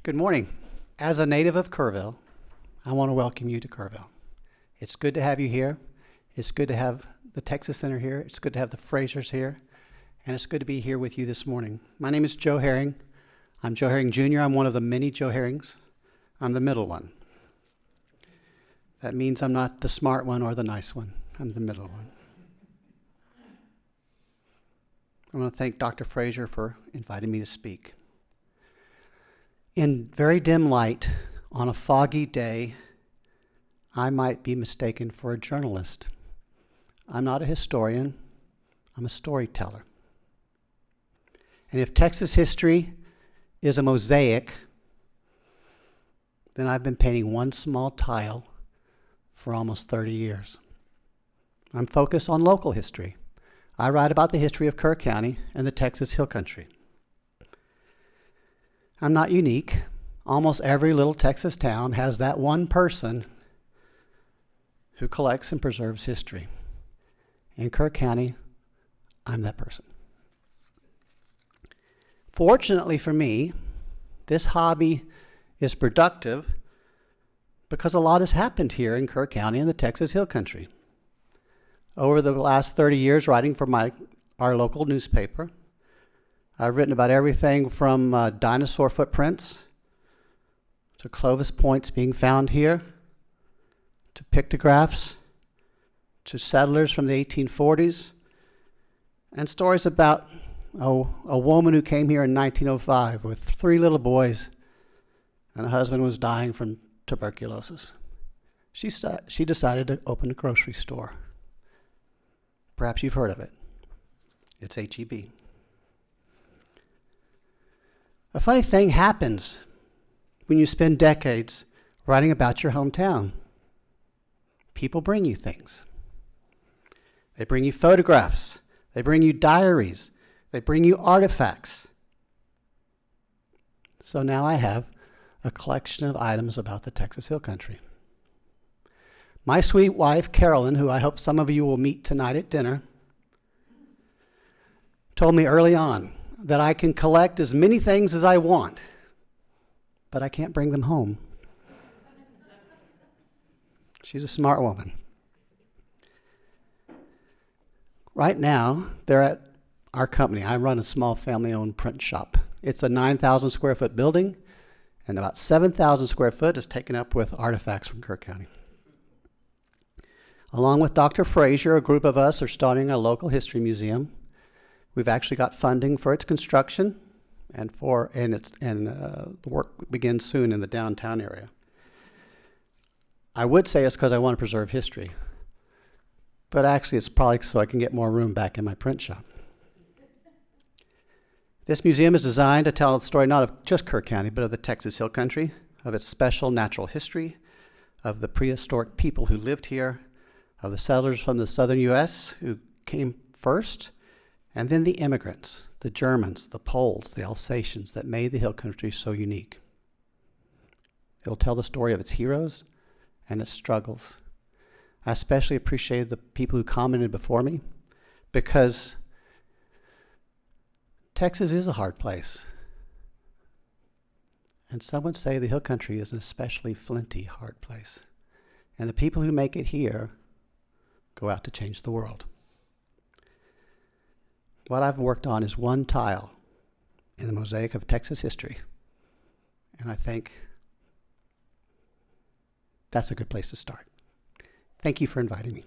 Good morning. As a native of Kerrville, I want to welcome you to Kerrville. It's good to have you here. It's good to have the Texas Center here. It's good to have the Frasers here. And it's good to be here with you this morning. My name is Joe Herring. I'm Joe Herring Jr. I'm one of the many Joe Herrings. I'm the middle one. That means I'm not the smart one or the nice one. I'm the middle one. I want to thank Dr. Fraser for inviting me to speak. In very dim light, on a foggy day, I might be mistaken for a journalist. I'm not a historian, I'm a storyteller. And if Texas history is a mosaic, then I've been painting one small tile for almost 30 years. I'm focused on local history. I write about the history of Kerr County and the Texas Hill Country. I'm not unique. Almost every little Texas town has that one person who collects and preserves history. In Kerr County, I'm that person. Fortunately for me, this hobby is productive because a lot has happened here in Kerr County and the Texas Hill Country. Over the last 30 years, writing for our local newspaper, I've written about everything from dinosaur footprints to Clovis points being found here, to pictographs, to settlers from the 1840s, and stories about a woman who came here in 1905 with 3 little boys, and her husband was dying from tuberculosis. She decided to open a grocery store. Perhaps you've heard of it. It's H-E-B. A funny thing happens when you spend decades writing about your hometown. People bring you things. They bring you photographs. They bring you diaries. They bring you artifacts. So now I have a collection of items about the Texas Hill Country. My sweet wife, Carolyn, who I hope some of you will meet tonight at dinner, told me early on that I can collect as many things as I want, but I can't bring them home. She's a smart woman. Right now, they're at our company. I run a small family-owned print shop. It's a 9,000 square foot building, and about 7,000 square foot is taken up with artifacts from Kerr County. Along with Dr. Fraser, a group of us are starting a local history museum. We've actually got funding for its construction, and the work begins soon in the downtown area. I would say it's because I want to preserve history, but actually it's probably so I can get more room back in my print shop. This museum is designed to tell the story not of just Kerr County, but of the Texas Hill Country, of its special natural history, of the prehistoric people who lived here, of the settlers from the southern U.S. who came first, and then the immigrants, the Germans, the Poles, the Alsatians that made the Hill Country so unique. It will tell the story of its heroes and its struggles. I especially appreciated the people who commented before me because Texas is a hard place. And some would say the Hill Country is an especially flinty, hard place. And the people who make it here go out to change the world. What I've worked on is one tile in the mosaic of Texas history. And I think that's a good place to start. Thank you for inviting me.